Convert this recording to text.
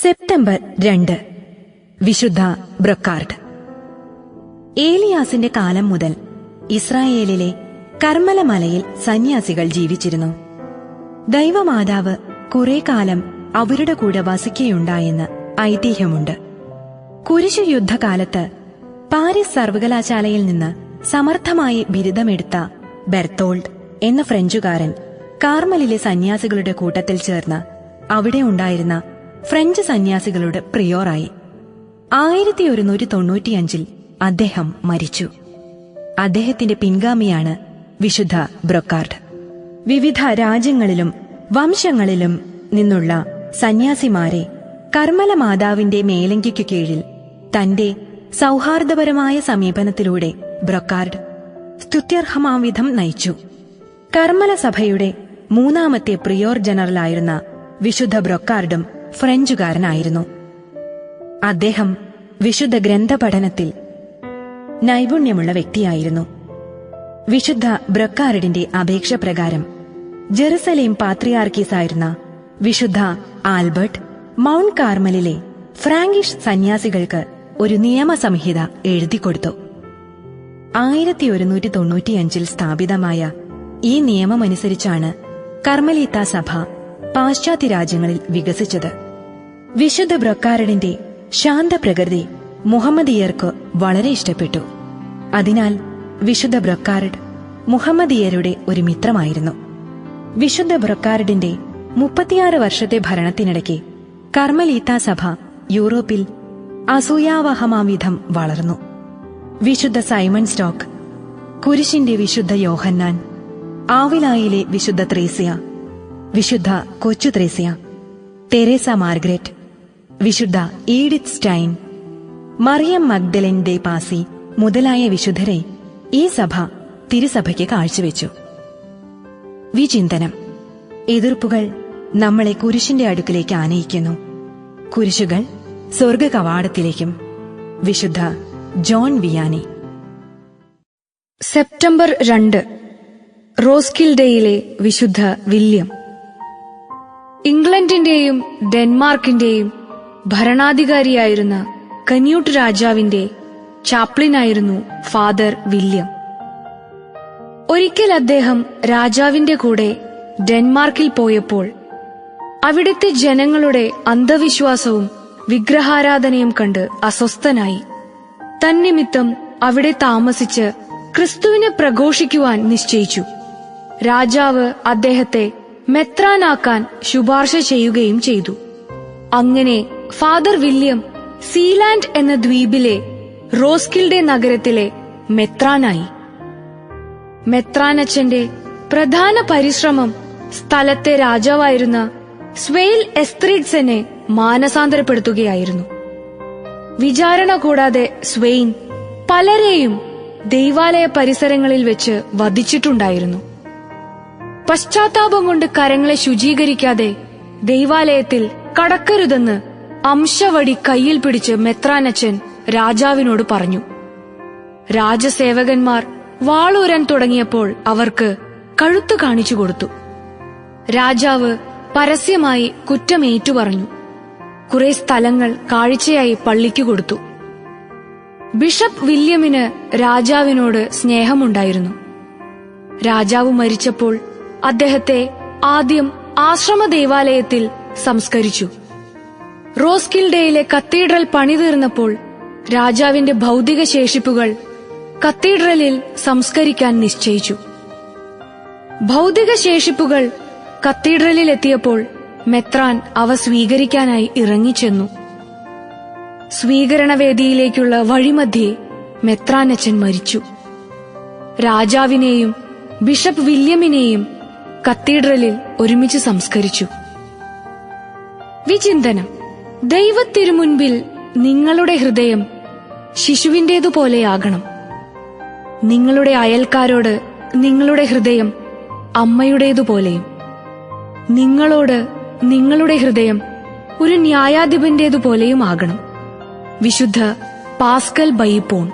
September 2 വിശുദ്ധ ബ്രൊക്കാർഡ്. ഏലിയാസിന്റെ കാലം മുതൽ ഇസ്രായേലിലെ കർമ്മല മലയിൽ സന്യാസികൾ ജീവിച്ചിരുന്നു. ദൈവമാതാവ് കുറെ കാലം അവരുടെ കൂടെ വസിക്കുകയുണ്ടായെന്ന് ഐതിഹ്യമുണ്ട്. കുരിശു യുദ്ധകാലത്ത് പാരീസ് സർവകലാശാലയിൽ നിന്ന് സമർത്ഥമായി ബിരുദമെടുത്ത ബെർത്തോൾഡ് എന്ന ഫ്രഞ്ചുകാരൻ കാർമലിലെ സന്യാസികളുടെ കൂട്ടത്തിൽ ചേർന്ന് അവിടെ ഉണ്ടായിരുന്ന ഫ്രഞ്ച് സന്യാസികളുടെ പ്രിയോറായി. 1195 അദ്ദേഹം മരിച്ചു. അദ്ദേഹത്തിന്റെ പിൻഗാമിയാണ് വിശുദ്ധ ബ്രൊക്കാർഡ്. വിവിധ രാജ്യങ്ങളിലും വംശങ്ങളിലും നിന്നുള്ള സന്യാസിമാരെ കർമ്മല മാതാവിന്റെ മേലങ്കിക്കു കീഴിൽ തന്റെ സൗഹാർദ്ദപരമായ സമീപനത്തിലൂടെ ബ്രൊക്കാർഡ് സ്തുത്യർഹമാംവിധം നയിച്ചു. കർമ്മല സഭയുടെ 3ാമത്തെ പ്രിയോർ ജനറലായിരുന്ന വിശുദ്ധ ബ്രൊക്കാർഡും ഫ്രഞ്ചുകാരനായിരുന്നു. അദ്ദേഹം വിശുദ്ധ ഗ്രന്ഥപഠനത്തിൽ നൈപുണ്യമുള്ള വ്യക്തിയായിരുന്നു. വിശുദ്ധ ബ്രൊക്കാർഡിന്റെ അപേക്ഷ പ്രകാരം ജെറുസലേം പാത്രിയാർക്കീസായിരുന്ന വിശുദ്ധ ആൽബർട്ട് മൗണ്ട് കാർമലിലെ ഫ്രാങ്കിഷ് സന്യാസികൾക്ക് ഒരു നിയമസംഹിത എഴുതിക്കൊടുത്തു. 1195 സ്ഥാപിതമായ ഈ നിയമമനുസരിച്ചാണ് കർമ്മലീത്ത സഭ പാശ്ചാത്യ രാജ്യങ്ങളിൽ വികസിച്ചത്. വിശുദ്ധ ബ്രൊക്കാർഡിന്റെ ശാന്തപ്രകൃതി മുഹമ്മദീയർക്ക് വളരെ ഇഷ്ടപ്പെട്ടു. അതിനാൽ വിശുദ്ധ ബ്രൊക്കാർഡ് മുഹമ്മദീയരുടെ ഒരു മിത്രമായിരുന്നു. വിശുദ്ധ ബ്രൊക്കാർഡിന്റെ 36 വർഷത്തെ ഭരണത്തിനിടയ്ക്ക് കർമ്മലീത്ത സഭ യൂറോപ്പിൽ അസൂയാവഹമാംവിധം വളർന്നു. വിശുദ്ധ സൈമൺ സ്റ്റോക്ക്, കുരിശിന്റെ വിശുദ്ധ യോഹന്നാൻ, ആവിലായിലെ വിശുദ്ധ ത്രേസ്യ, വിശുദ്ധ കൊച്ചു ത്രേസ്യ, തെരേസ മാർഗ്രറ്റ്, വിശുദ്ധ ഈഡിത്ത് സ്റ്റൈൻ, മറിയം മഗ്ദലൻ ദേ പാസി മുതലായ വിശുദ്ധരെ ഈ സഭ തിരുസഭയ്ക്ക് കാഴ്ചവെച്ചു. വിചിന്തനം. എതിർപ്പുകൾ നമ്മളെ കുരിശിന്റെ അടുക്കിലേക്ക് ആനയിക്കുന്നു. കുരിശുകൾ സ്വർഗ കവാടത്തിലേക്കും. വിശുദ്ധ ജോൺ വിയാനി. സെപ്റ്റംബർ 2 റോസ്കിൽഡയിലെ വിശുദ്ധ വില്യം. ഇംഗ്ലണ്ടിന്റെയും ഡെൻമാർക്കിന്റെയും ഭരണാധികാരിയായിരുന്ന കന്യൂട്ട് രാജാവിന്റെ ചാപ്ലിനായിരുന്നു ഫാദർ വില്യം. ഒരിക്കൽ അദ്ദേഹം രാജാവിന്റെ കൂടെ ഡെൻമാർക്കിൽ പോയപ്പോൾ അവിടുത്തെ ജനങ്ങളുടെ അന്ധവിശ്വാസവും വിഗ്രഹാരാധനയും കണ്ട് അസ്വസ്ഥനായി. തന്നിമിത്തം അവിടെ താമസിച്ച് ക്രിസ്തുവിനെ പ്രഘോഷിക്കുവാൻ നിശ്ചയിച്ചു. രാജാവ് അദ്ദേഹത്തെ മെത്രാനാക്കാൻ ശുപാർശ ചെയ്യുകയും ചെയ്തു. അങ്ങനെ ഫാദർ വില്യം സീലാൻഡ് എന്ന ദ്വീപിലെ റോസ്കിൽഡെ നഗരത്തിലെ മെത്രാനായി. മെത്രാനച്ചന്റെ പ്രധാന പരിശ്രമം സ്ഥലത്തെ രാജാവായിരുന്ന സ്വെയിൽ എസ്ത്രീഡ്സനെ മാനസാന്തരപ്പെടുത്തുകയായിരുന്നു. വിചാരണ കൂടാതെ സ്വെയിൻ പലരെയും ദൈവാലയ പരിസരങ്ങളിൽ വെച്ച് വധിച്ചിട്ടുണ്ടായിരുന്നു. പശ്ചാത്താപം കൊണ്ട് കരങ്ങളെ ശുചീകരിക്കാതെ ദൈവാലയത്തിൽ കടക്കരുതെന്ന് അംശവടി കയ്യിൽ പിടിച്ച് മെത്രാനച്ചൻ രാജാവിനോട് പറഞ്ഞു. രാജസേവകന്മാർ വാളൂരാൻ തുടങ്ങിയപ്പോൾ അവർക്ക് കഴുത്ത് കാണിച്ചു കൊടുത്തു. രാജാവ് പരസ്യമായി കുറ്റമേറ്റു പറഞ്ഞു. കുറെ സ്ഥലങ്ങൾ കാഴ്ചയായി പള്ളിക്കു കൊടുത്തു. ബിഷപ്പ് വില്യമിന് രാജാവിനോട് സ്നേഹമുണ്ടായിരുന്നു. രാജാവ് മരിച്ചപ്പോൾ അദ്ദേഹത്തെ ആദ്യം ആശ്രമ ദേവാലയത്തിൽ സംസ്കരിച്ചു. റോസ്കിൽഡയിലെ കത്തീഡ്രൽ പണിതീർന്നപ്പോൾ രാജാവിന്റെ ഭൗതിക ശേഷിപ്പുകൾ കത്തീഡ്രലിൽ സംസ്കരിക്കാൻ നിശ്ചയിച്ചു. ഭൗതിക ശേഷിപ്പുകൾ കത്തീഡ്രലിൽ എത്തിയപ്പോൾ മെത്രാൻ അവ സ്വീകരിക്കാനായി ഇറങ്ങിച്ചെന്നു. സ്വീകരണവേദിയിലേക്കുള്ള വഴിമധ്യേ മെത്രാനച്ചൻ മരിച്ചു. രാജാവിനെയും ബിഷപ്പ് വില്യമിനെയും കത്തീഡ്രലിൽ ഒരുമിച്ച് സംസ്കരിച്ചു. വിചിന്തനം. ദൈവത്തിരുമുൻപിൽ നിങ്ങളുടെ ഹൃദയം ശിശുവിന്റേതുപോലെയാകണം. നിങ്ങളുടെ അയൽക്കാരോട് നിങ്ങളുടെ ഹൃദയം അമ്മയുടേതുപോലെയും, നിങ്ങളോട് നിങ്ങളുടെ ഹൃദയം ഒരു ന്യായാധിപന്റേതുപോലെയും ആകണം. വിശുദ്ധ പാസ്കൽ ബൈപ്പോൺ.